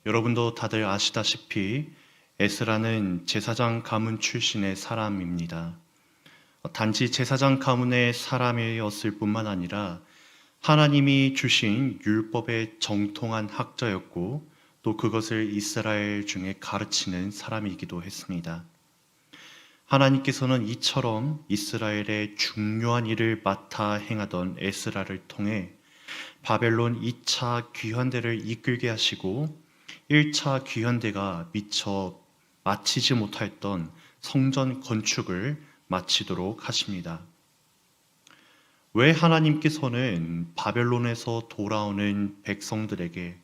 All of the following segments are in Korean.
여러분도 다들 아시다시피 에스라는 제사장 가문 출신의 사람입니다. 단지 제사장 가문의 사람이었을 뿐만 아니라 하나님이 주신 율법에 정통한 학자였고 또 그것을 이스라엘 중에 가르치는 사람이기도 했습니다. 하나님께서는 이처럼 이스라엘의 중요한 일을 맡아 행하던 에스라를 통해 바벨론 2차 귀환대를 이끌게 하시고 1차 귀환대가 미처 마치지 못하였던 성전 건축을 마치도록 하십니다. 왜 하나님께서는 바벨론에서 돌아오는 백성들에게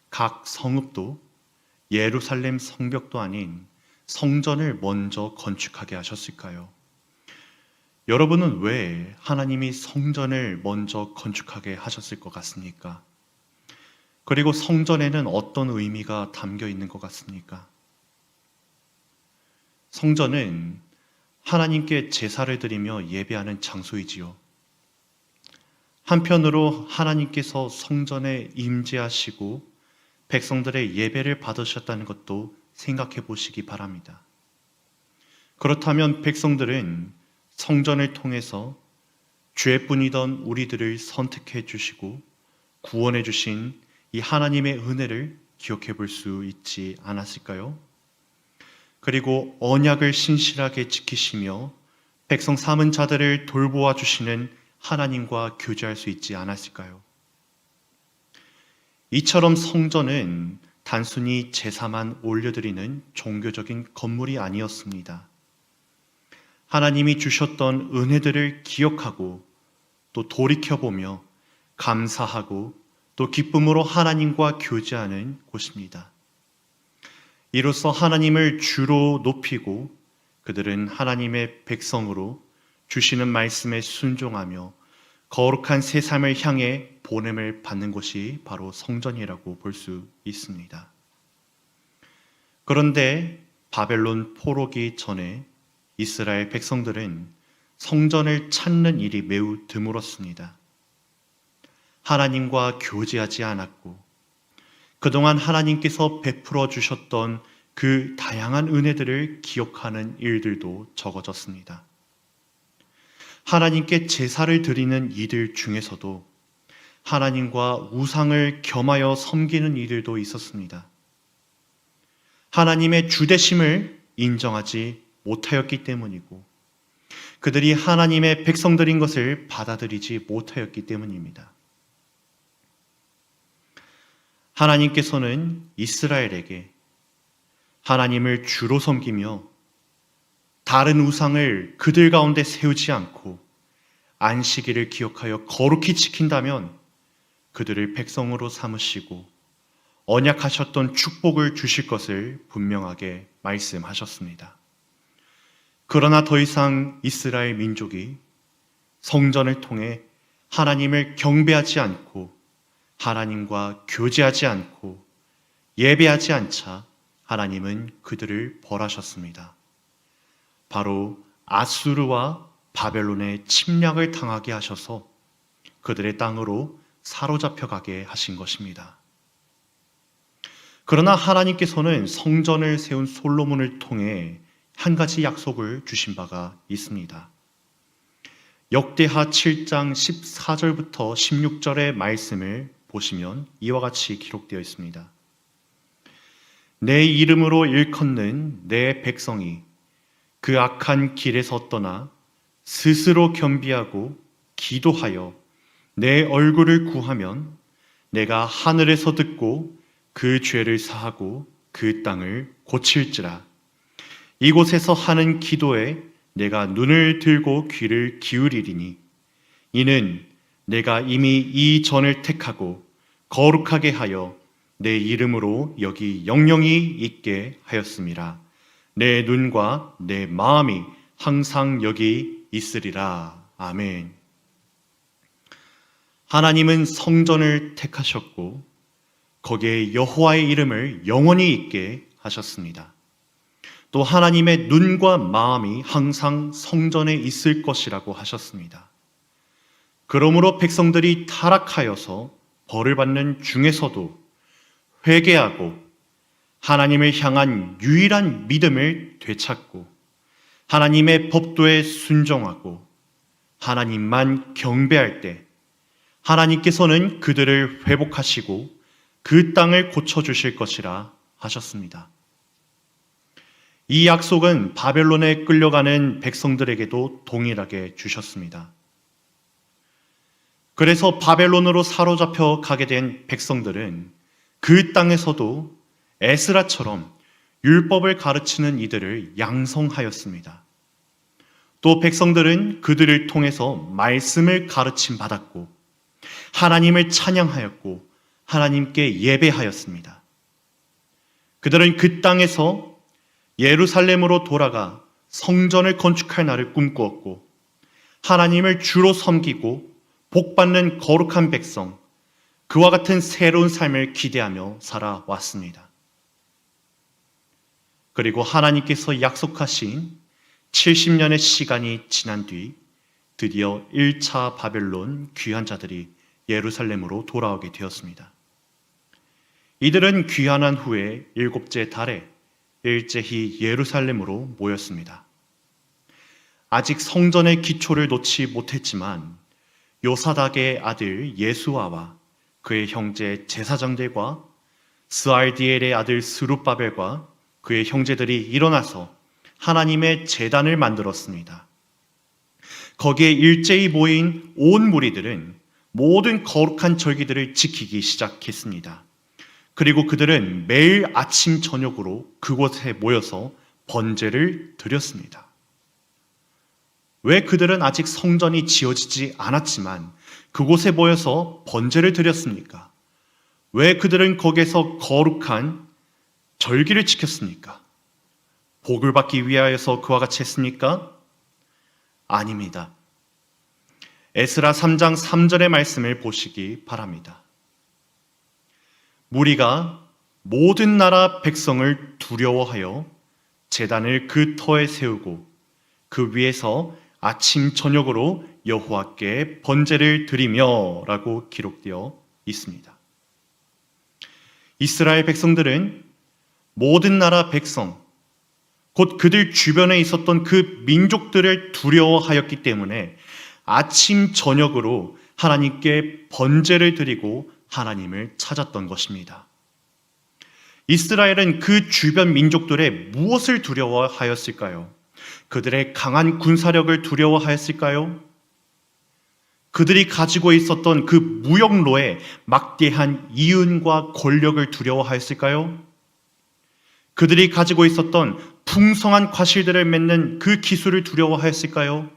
각 성읍도 예루살렘 성벽도 아닌 성전을 먼저 건축하게 하셨을까요? 여러분은 왜 하나님이 성전을 먼저 건축하게 하셨을 것 같습니까? 그리고 성전에는 어떤 의미가 담겨 있는 것 같습니까? 성전은 하나님께 제사를 드리며 예배하는 장소이지요. 한편으로 하나님께서 성전에 임재하시고 백성들의 예배를 받으셨다는 것도 생각해 보시기 바랍니다. 그렇다면 백성들은 성전을 통해서 죄뿐이던 우리들을 선택해 주시고 구원해 주신 이 하나님의 은혜를 기억해 볼 수 있지 않았을까요? 그리고 언약을 신실하게 지키시며 백성 삼은 자들을 돌보아 주시는 하나님과 교제할 수 있지 않았을까요? 이처럼 성전은 단순히 제사만 올려드리는 종교적인 건물이 아니었습니다. 하나님이 주셨던 은혜들을 기억하고 또 돌이켜보며 감사하고 또 기쁨으로 하나님과 교제하는 곳입니다. 이로써 하나님을 주로 높이고 그들은 하나님의 백성으로 주시는 말씀에 순종하며 거룩한 새 삶을 향해 보냄을 받는 곳이 바로 성전이라고 볼 수 있습니다. 그런데 바벨론 포로기 전에 이스라엘 백성들은 성전을 찾는 일이 매우 드물었습니다. 하나님과 교제하지 않았고 그동안 하나님께서 베풀어 주셨던 그 다양한 은혜들을 기억하는 일들도 적어졌습니다. 하나님께 제사를 드리는 이들 중에서도 하나님과 우상을 겸하여 섬기는 이들도 있었습니다. 하나님의 주되심을 인정하지 못하였기 때문이고 그들이 하나님의 백성들인 것을 받아들이지 못하였기 때문입니다. 하나님께서는 이스라엘에게 하나님을 주로 섬기며 다른 우상을 그들 가운데 세우지 않고 안식일을 기억하여 거룩히 지킨다면 그들을 백성으로 삼으시고 언약하셨던 축복을 주실 것을 분명하게 말씀하셨습니다. 그러나 더 이상 이스라엘 민족이 성전을 통해 하나님을 경배하지 않고 하나님과 교제하지 않고 예배하지 않자 하나님은 그들을 벌하셨습니다. 바로 아수르와 바벨론의 침략을 당하게 하셔서 그들의 땅으로 사로잡혀가게 하신 것입니다. 그러나 하나님께서는 성전을 세운 솔로몬을 통해 한 가지 약속을 주신 바가 있습니다. 역대하 7장 14절부터 16절의 말씀을 보시면 이와 같이 기록되어 있습니다. 내 이름으로 일컫는 내 백성이 그 악한 길에서 떠나 스스로 겸비하고 기도하여 내 얼굴을 구하면 내가 하늘에서 듣고 그 죄를 사하고 그 땅을 고칠지라. 이곳에서 하는 기도에 내가 눈을 들고 귀를 기울이리니 이는 내가 이미 이 전을 택하고 거룩하게 하여 내 이름으로 여기 영영이 있게 하였음이라. 내 눈과 내 마음이 항상 여기 있으리라. 아멘. 하나님은 성전을 택하셨고 거기에 여호와의 이름을 영원히 있게 하셨습니다. 또 하나님의 눈과 마음이 항상 성전에 있을 것이라고 하셨습니다. 그러므로 백성들이 타락하여서 벌을 받는 중에서도 회개하고 하나님을 향한 유일한 믿음을 되찾고 하나님의 법도에 순종하고 하나님만 경배할 때 하나님께서는 그들을 회복하시고 그 땅을 고쳐주실 것이라 하셨습니다. 이 약속은 바벨론에 끌려가는 백성들에게도 동일하게 주셨습니다. 그래서 바벨론으로 사로잡혀 가게 된 백성들은 그 땅에서도 에스라처럼 율법을 가르치는 이들을 양성하였습니다. 또 백성들은 그들을 통해서 말씀을 가르침 받았고 하나님을 찬양하였고 하나님께 예배하였습니다. 그들은 그 땅에서 예루살렘으로 돌아가 성전을 건축할 날을 꿈꾸었고 하나님을 주로 섬기고 복받는 거룩한 백성, 그와 같은 새로운 삶을 기대하며 살아왔습니다. 그리고 하나님께서 약속하신 70년의 시간이 지난 뒤 드디어 1차 바벨론 귀환 자들이 예루살렘으로 돌아오게 되었습니다. 이들은 귀환한 후에 7째 달에 일제히 예루살렘으로 모였습니다. 아직 성전의 기초를 놓지 못했지만 요사닥의 아들 예수아와 그의 형제 제사장들과 스알디엘의 아들 스룹바벨과 그의 형제들이 일어나서 하나님의 제단을 만들었습니다. 거기에 일제히 모인 온 무리들은 모든 거룩한 절기들을 지키기 시작했습니다. 그리고 그들은 매일 아침 저녁으로 그곳에 모여서 번제를 드렸습니다. 왜 그들은 아직 성전이 지어지지 않았지만 그곳에 모여서 번제를 드렸습니까? 왜 그들은 거기에서 거룩한 절기를 지켰습니까? 복을 받기 위하여서 그와 같이 했습니까? 아닙니다. 에스라 3장 3절의 말씀을 보시기 바랍니다. 무리가 모든 나라 백성을 두려워하여 제단을 그 터에 세우고 그 위에서 아침 저녁으로 여호와께 번제를 드리며 라고 기록되어 있습니다. 이스라엘 백성들은 모든 나라 백성, 곧 그들 주변에 있었던 그 민족들을 두려워하였기 때문에 아침 저녁으로 하나님께 번제를 드리고 하나님을 찾았던 것입니다. 이스라엘은 그 주변 민족들의 무엇을 두려워하였을까요? 그들의 강한 군사력을 두려워하였을까요? 그들이 가지고 있었던 그 무역로의 막대한 이윤과 권력을 두려워하였을까요? 그들이 가지고 있었던 풍성한 과실들을 맺는 그 기술을 두려워하였을까요?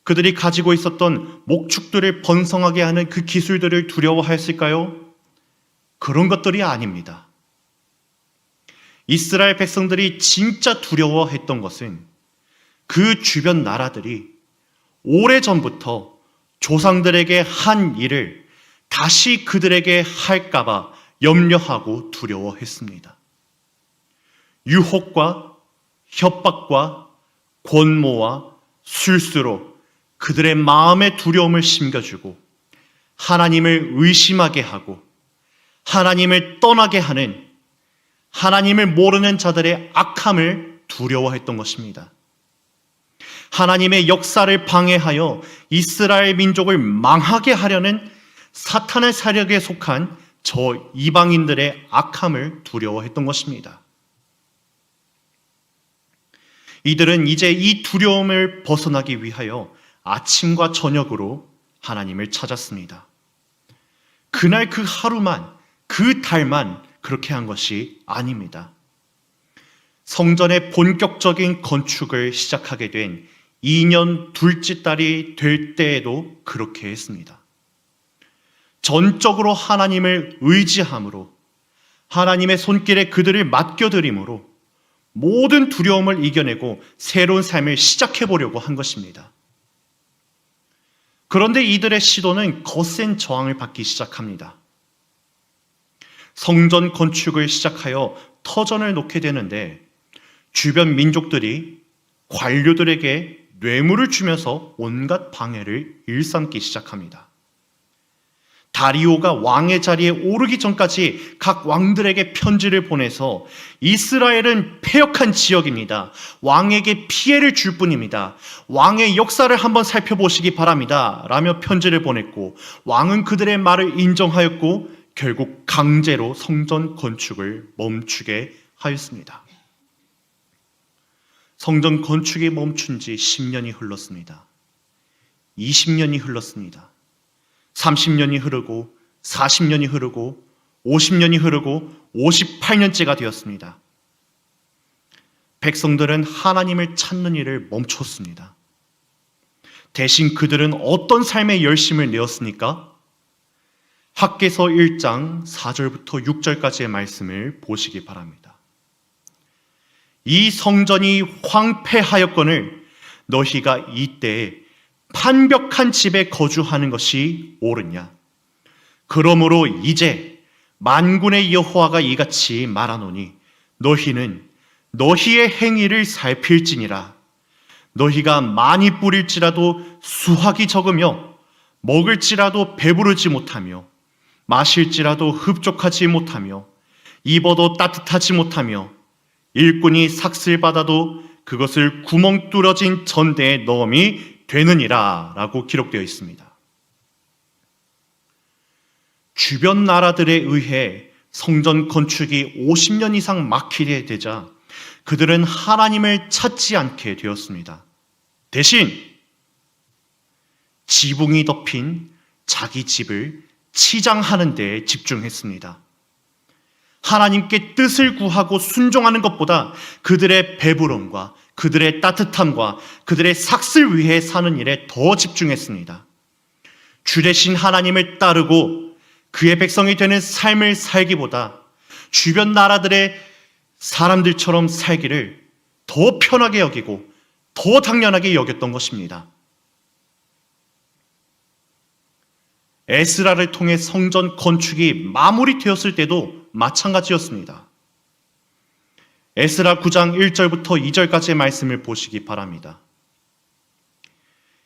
그들이 가지고 있었던 목축들을 번성하게 하는 그 기술들을 두려워하였을까요? 그런 것들이 아닙니다. 이스라엘 백성들이 진짜 두려워했던 것은 그 주변 나라들이 오래전부터 조상들에게 한 일을 다시 그들에게 할까봐 염려하고 두려워했습니다. 유혹과 협박과 권모와 술수로 그들의 마음의 두려움을 심겨주고 하나님을 의심하게 하고 하나님을 떠나게 하는 하나님을 모르는 자들의 악함을 두려워했던 것입니다. 하나님의 역사를 방해하여 이스라엘 민족을 망하게 하려는 사탄의 세력에 속한 저 이방인들의 악함을 두려워했던 것입니다. 이들은 이제 이 두려움을 벗어나기 위하여 아침과 저녁으로 하나님을 찾았습니다. 그날 그 하루만, 그 달만 그렇게 한 것이 아닙니다. 성전의 본격적인 건축을 시작하게 된 2년 둘째 달이 될 때에도 그렇게 했습니다. 전적으로 하나님을 의지함으로 하나님의 손길에 그들을 맡겨드림으로 모든 두려움을 이겨내고 새로운 삶을 시작해보려고 한 것입니다. 그런데 이들의 시도는 거센 저항을 받기 시작합니다. 성전 건축을 시작하여 터전을 놓게 되는데 주변 민족들이 관료들에게 뇌물을 주면서 온갖 방해를 일삼기 시작합니다. 다리오가 왕의 자리에 오르기 전까지 각 왕들에게 편지를 보내서 이스라엘은 패역한 지역입니다. 왕에게 피해를 줄 뿐입니다. 왕의 역사를 한번 살펴보시기 바랍니다. 라며 편지를 보냈고 왕은 그들의 말을 인정하였고 결국 강제로 성전 건축을 멈추게 하였습니다. 성전 건축이 멈춘 지 10년이 흘렀습니다. 20년이 흘렀습니다. 30년이 흐르고 40년이 흐르고 50년이 흐르고 58년째가 되었습니다. 백성들은 하나님을 찾는 일을 멈췄습니다. 대신 그들은 어떤 삶의 열심을 내었습니까? 학개서 1장 4절부터 6절까지의 말씀을 보시기 바랍니다. 이 성전이 황폐하였거늘 너희가 이때에 판벽한 집에 거주하는 것이 옳으냐? 그러므로 이제 만군의 여호와가 이같이 말하노니 너희는 너희의 행위를 살필지니라. 너희가 많이 뿌릴지라도 수확이 적으며 먹을지라도 배부르지 못하며 마실지라도 흡족하지 못하며 입어도 따뜻하지 못하며 일꾼이 삭슬 받아도 그것을 구멍 뚫어진 전대에 넣음이 되느니라 라고 기록되어 있습니다. 주변 나라들에 의해 성전 건축이 50년 이상 막히게 되자 그들은 하나님을 찾지 않게 되었습니다. 대신 지붕이 덮인 자기 집을 치장하는 데에 집중했습니다. 하나님께 뜻을 구하고 순종하는 것보다 그들의 배부름과 그들의 따뜻함과 그들의 삭슬 위해 사는 일에 더 집중했습니다. 주 대신 하나님을 따르고 그의 백성이 되는 삶을 살기보다 주변 나라들의 사람들처럼 살기를 더 편하게 여기고 더 당연하게 여겼던 것입니다. 에스라를 통해 성전 건축이 마무리되었을 때도 마찬가지였습니다. 에스라 9장 1절부터 2절까지의 말씀을 보시기 바랍니다.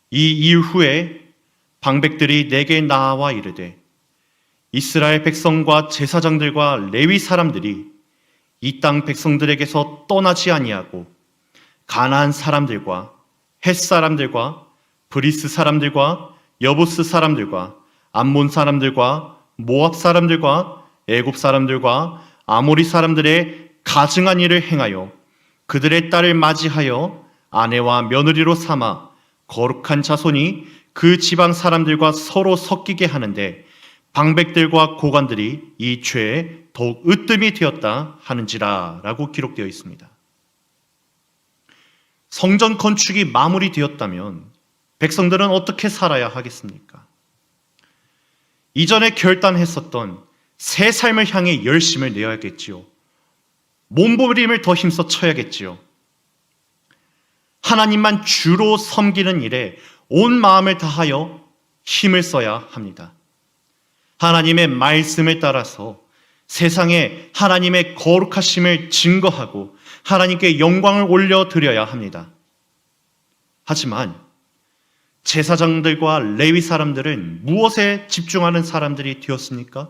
이 이후에 방백들이 내게 나와 이르되 이스라엘 백성과 제사장들과 레위 사람들이 이 땅 백성들에게서 떠나지 아니하고 가나안 사람들과 헷 사람들과 브리스 사람들과 여부스 사람들과 암몬 사람들과 모압 사람들과 애굽 사람들과 아모리 사람들의 가증한 일을 행하여 그들의 딸을 맞이하여 아내와 며느리로 삼아 거룩한 자손이 그 지방 사람들과 서로 섞이게 하는데 방백들과 고관들이 이 죄에 더욱 으뜸이 되었다 하는지라 라고 기록되어 있습니다. 성전 건축이 마무리되었다면 백성들은 어떻게 살아야 하겠습니까? 이전에 결단했었던 새 삶을 향해 열심을 내어야겠지요. 몸부림을 더 힘써 쳐야겠지요. 하나님만 주로 섬기는 일에 온 마음을 다하여 힘을 써야 합니다. 하나님의 말씀을 따라서 세상에 하나님의 거룩하심을 증거하고 하나님께 영광을 올려드려야 합니다. 하지만 제사장들과 레위 사람들은 무엇에 집중하는 사람들이 되었습니까?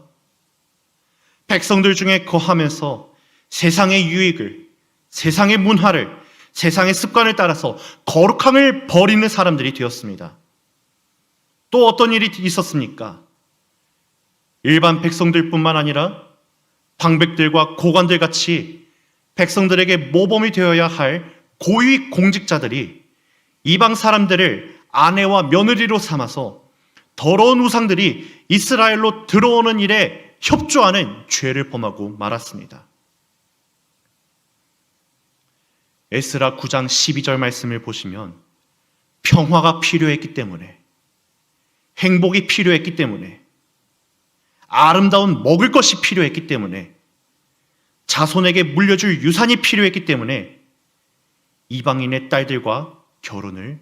백성들 중에 거하면서 세상의 유익을, 세상의 문화를, 세상의 습관을 따라서 거룩함을 버리는 사람들이 되었습니다. 또 어떤 일이 있었습니까? 일반 백성들뿐만 아니라 방백들과 고관들 같이 백성들에게 모범이 되어야 할 고위 공직자들이 이방 사람들을 아내와 며느리로 삼아서 더러운 우상들이 이스라엘로 들어오는 일에 협조하는 죄를 범하고 말았습니다. 에스라 9장 12절 말씀을 보시면 평화가 필요했기 때문에, 행복이 필요했기 때문에, 아름다운 먹을 것이 필요했기 때문에, 자손에게 물려줄 유산이 필요했기 때문에 이방인의 딸들과 결혼을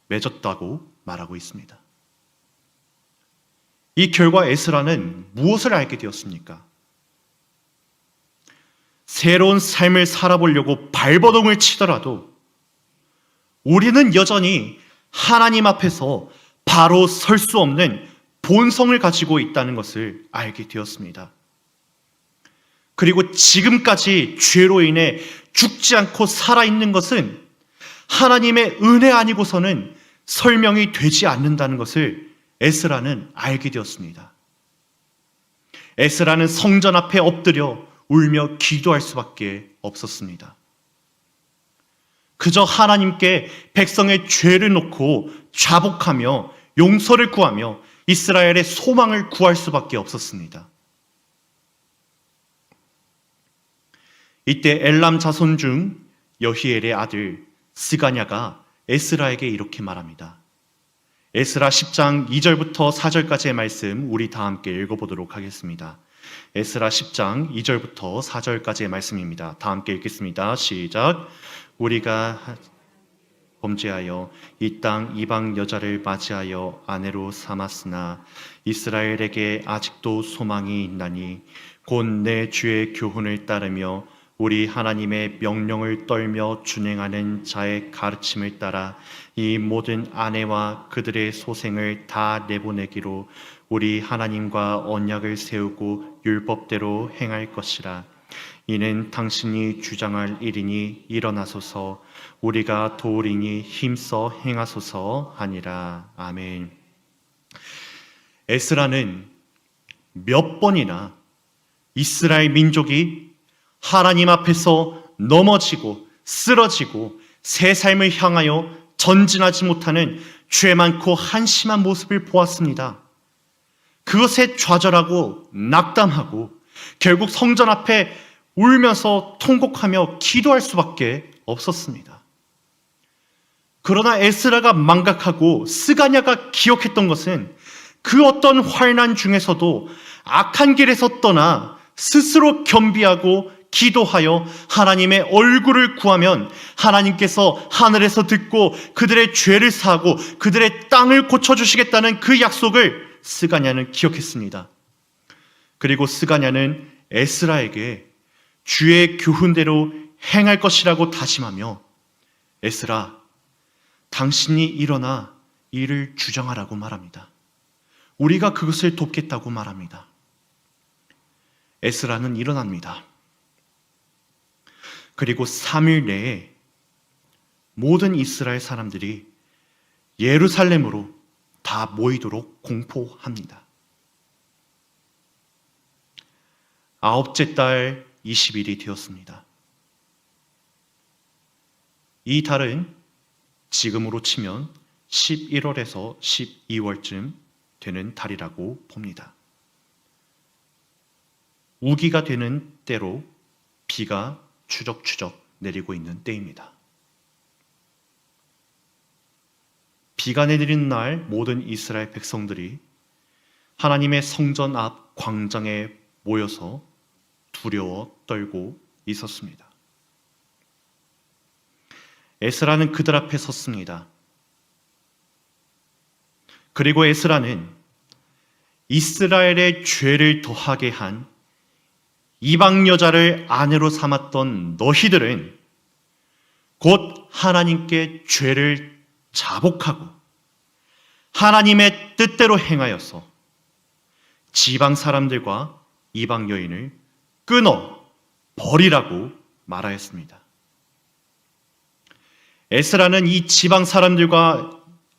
맺었다고 말하고 있습니다. 이 결과 에스라는 무엇을 알게 되었습니까? 새로운 삶을 살아보려고 발버둥을 치더라도 우리는 여전히 하나님 앞에서 바로 설 수 없는 본성을 가지고 있다는 것을 알게 되었습니다. 그리고 지금까지 죄로 인해 죽지 않고 살아있는 것은 하나님의 은혜 아니고서는 설명이 되지 않는다는 것을 에스라는 알게 되었습니다. 에스라는 성전 앞에 엎드려 울며 기도할 수밖에 없었습니다. 그저 하나님께 백성의 죄를 놓고 자복하며 용서를 구하며 이스라엘의 소망을 구할 수밖에 없었습니다. 이때 엘람 자손 중 여히엘의 아들 스가냐가 에스라에게 이렇게 말합니다. 에스라 10장 2절부터 4절까지의 말씀 우리 다 함께 읽어보도록 하겠습니다. 에스라 10장 2절부터 4절까지의 말씀입니다. 다 함께 읽겠습니다. 시작. 우리가 범죄하여 이 땅 이방 여자를 맞이하여 아내로 삼았으나 이스라엘에게 아직도 소망이 있나니 곧 내 주의 교훈을 따르며 우리 하나님의 명령을 떨며 준행하는 자의 가르침을 따라 이 모든 아내와 그들의 소생을 다 내보내기로 우리 하나님과 언약을 세우고 율법대로 행할 것이라. 이는 당신이 주장할 일이니 일어나소서, 우리가 도우리니 힘써 행하소서 하니라. 아멘. 에스라는 몇 번이나 이스라엘 민족이 하나님 앞에서 넘어지고 쓰러지고 새 삶을 향하여 전진하지 못하는 죄 많고 한심한 모습을 보았습니다. 그것에 좌절하고 낙담하고 결국 성전 앞에 울면서 통곡하며 기도할 수밖에 없었습니다. 그러나 에스라가 망각하고 스가냐가 기억했던 것은 그 어떤 환난 중에서도 악한 길에서 떠나 스스로 겸비하고 기도하여 하나님의 얼굴을 구하면 하나님께서 하늘에서 듣고 그들의 죄를 사하고 그들의 땅을 고쳐주시겠다는 그 약속을 스가냐는 기억했습니다. 그리고 스가냐는 에스라에게 주의 교훈대로 행할 것이라고 다짐하며 에스라, 당신이 일어나 일을 주장하라고 말합니다. 우리가 그것을 돕겠다고 말합니다. 에스라는 일어납니다. 그리고 3일 내에 모든 이스라엘 사람들이 예루살렘으로 다 모이도록 공포합니다. 9째 달 20일이 되었습니다. 이 달은 지금으로 치면 11월에서 12월쯤 되는 달이라고 봅니다. 우기가 되는 때로 비가 추적추적 내리고 있는 때입니다. 비가 내리는 날 모든 이스라엘 백성들이 하나님의 성전 앞 광장에 모여서 두려워 떨고 있었습니다. 에스라는 그들 앞에 섰습니다. 그리고 에스라는 이스라엘의 죄를 더하게 한 이방 여자를 아내로 삼았던 너희들은 곧 하나님께 죄를 자복하고 하나님의 뜻대로 행하여서 지방 사람들과 이방 여인을 끊어 버리라고 말하였습니다. 에스라는 이 지방 사람들과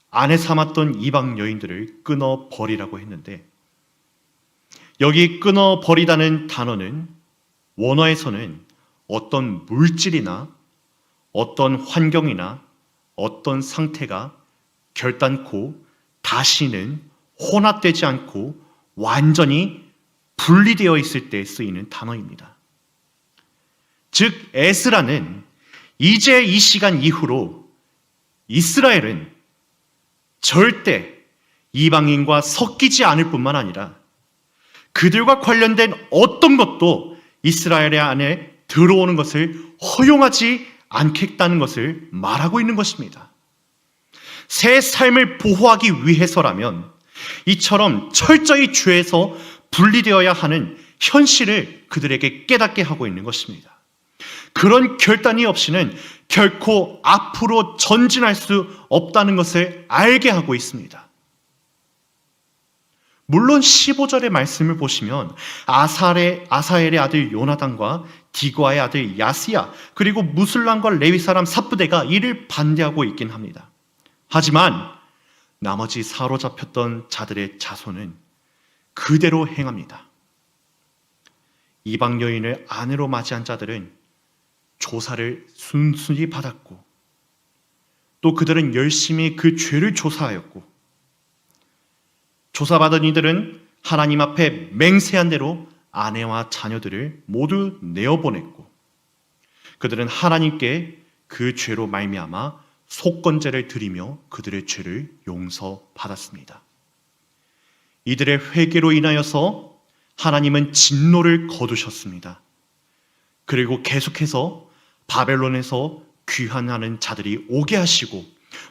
아내 삼았던 이방 여인들을 끊어 버리라고 했는데, 여기 끊어 버리다는 단어는 원어에서는 어떤 물질이나 어떤 환경이나 어떤 상태가 결단코 다시는 혼합되지 않고 완전히 분리되어 있을 때 쓰이는 단어입니다. 즉 에스라는 이제 이 시간 이후로 이스라엘은 절대 이방인과 섞이지 않을 뿐만 아니라 그들과 관련된 어떤 것도 이스라엘 안에 들어오는 것을 허용하지 않겠다는 것을 말하고 있는 것입니다. 새 삶을 보호하기 위해서라면 이처럼 철저히 죄에서 분리되어야 하는 현실을 그들에게 깨닫게 하고 있는 것입니다. 그런 결단이 없이는 결코 앞으로 전진할 수 없다는 것을 알게 하고 있습니다. 물론 15절의 말씀을 보시면 아사엘의 아들 요나단과 디고아의 아들 야스야 그리고 무술람과 레위 사람 삽부대가 이를 반대하고 있긴 합니다. 하지만 나머지 사로잡혔던 자들의 자손은 그대로 행합니다. 이방 여인을 아내로 맞이한 자들은 조사를 순순히 받았고 또 그들은 열심히 그 죄를 조사하였고 조사받은 이들은 하나님 앞에 맹세한 대로 아내와 자녀들을 모두 내어보냈고 그들은 하나님께 그 죄로 말미암아 속건제를 드리며 그들의 죄를 용서받았습니다. 이들의 회개로 인하여서 하나님은 진노를 거두셨습니다. 그리고 계속해서 바벨론에서 귀환하는 자들이 오게 하시고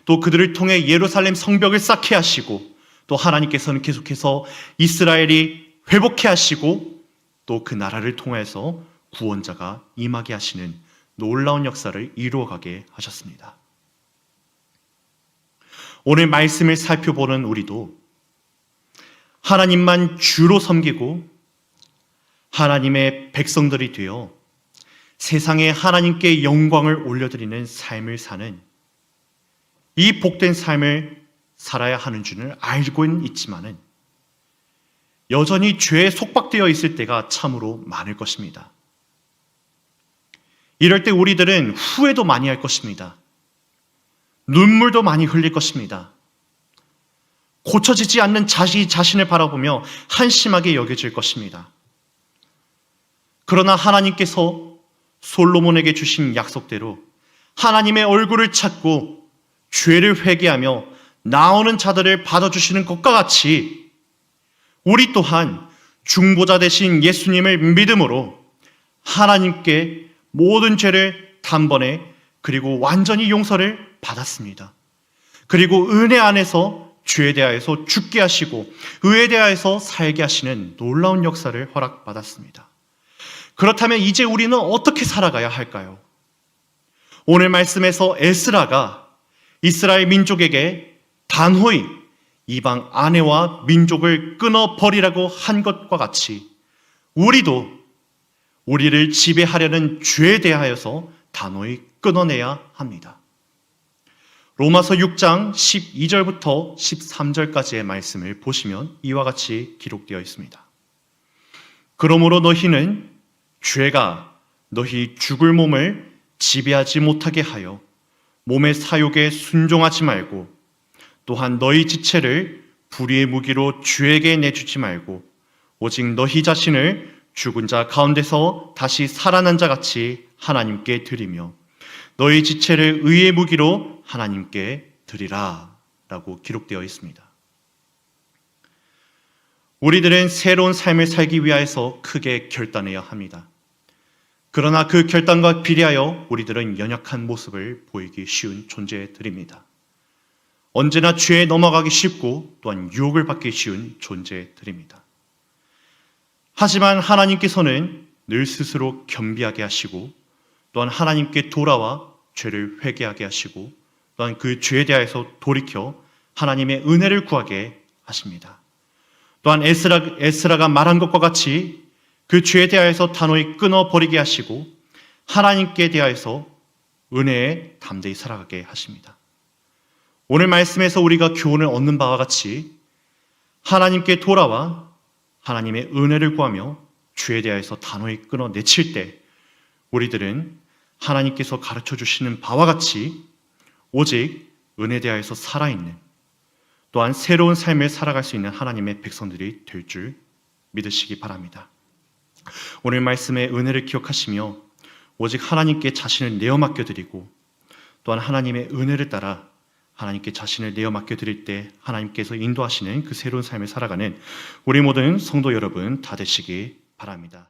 또 그들을 통해 예루살렘 성벽을 쌓게 하시고 또 하나님께서는 계속해서 이스라엘이 회복해 하시고 또 그 나라를 통해서 구원자가 임하게 하시는 놀라운 역사를 이루어가게 하셨습니다. 오늘 말씀을 살펴보는 우리도 하나님만 주로 섬기고 하나님의 백성들이 되어 세상에 하나님께 영광을 올려드리는 삶을 사는 이 복된 삶을 살아야 하는 줄을 알고는 있지만은 여전히 죄에 속박되어 있을 때가 참으로 많을 것입니다. 이럴 때 우리들은 후회도 많이 할 것입니다. 눈물도 많이 흘릴 것입니다. 고쳐지지 않는 자신을 바라보며 한심하게 여겨질 것입니다. 그러나 하나님께서 솔로몬에게 주신 약속대로 하나님의 얼굴을 찾고 죄를 회개하며 나오는 자들을 받아주시는 것과 같이 우리 또한 중보자 되신 예수님을 믿음으로 하나님께 모든 죄를 단번에 그리고 완전히 용서를 받았습니다. 그리고 은혜 안에서 죄에 대하여서 죽게 하시고 의에 대하여서 살게 하시는 놀라운 역사를 허락받았습니다. 그렇다면 이제 우리는 어떻게 살아가야 할까요? 오늘 말씀에서 에스라가 이스라엘 민족에게 단호히 이방 아내와 민족을 끊어버리라고 한 것과 같이 우리도 우리를 지배하려는 죄에 대하여서 단호히 끊어내야 합니다. 로마서 6장 12절부터 13절까지의 말씀을 보시면 이와 같이 기록되어 있습니다. 그러므로 너희는 죄가 너희 죽을 몸을 지배하지 못하게 하여 몸의 사욕에 순종하지 말고 또한 너희 지체를 불의의 무기로 주에게 내주지 말고 오직 너희 자신을 죽은 자 가운데서 다시 살아난 자 같이 하나님께 드리며 너희 지체를 의의 무기로 하나님께 드리라 라고 기록되어 있습니다. 우리들은 새로운 삶을 살기 위하여서 크게 결단해야 합니다. 그러나 그 결단과 비례하여 우리들은 연약한 모습을 보이기 쉬운 존재들입니다. 언제나 죄에 넘어가기 쉽고 또한 유혹을 받기 쉬운 존재들입니다. 하지만 하나님께서는 늘 스스로 겸비하게 하시고 또한 하나님께 돌아와 죄를 회개하게 하시고 또한 그 죄에 대해서 돌이켜 하나님의 은혜를 구하게 하십니다. 또한 에스라가 말한 것과 같이 그 죄에 대하여서 단호히 끊어버리게 하시고 하나님께 대하여서 은혜에 담대히 살아가게 하십니다. 오늘 말씀에서 우리가 교훈을 얻는 바와 같이 하나님께 돌아와 하나님의 은혜를 구하며 죄에 대하여서 단호히 끊어내칠 때 우리들은 하나님께서 가르쳐 주시는 바와 같이 오직 은혜에 대하여서 살아있는 또한 새로운 삶을 살아갈 수 있는 하나님의 백성들이 될 줄 믿으시기 바랍니다. 오늘 말씀의 은혜를 기억하시며 오직 하나님께 자신을 내어 맡겨드리고 또한 하나님의 은혜를 따라 하나님께 자신을 내어 맡겨드릴 때 하나님께서 인도하시는 그 새로운 삶을 살아가는 우리 모든 성도 여러분 다 되시기 바랍니다.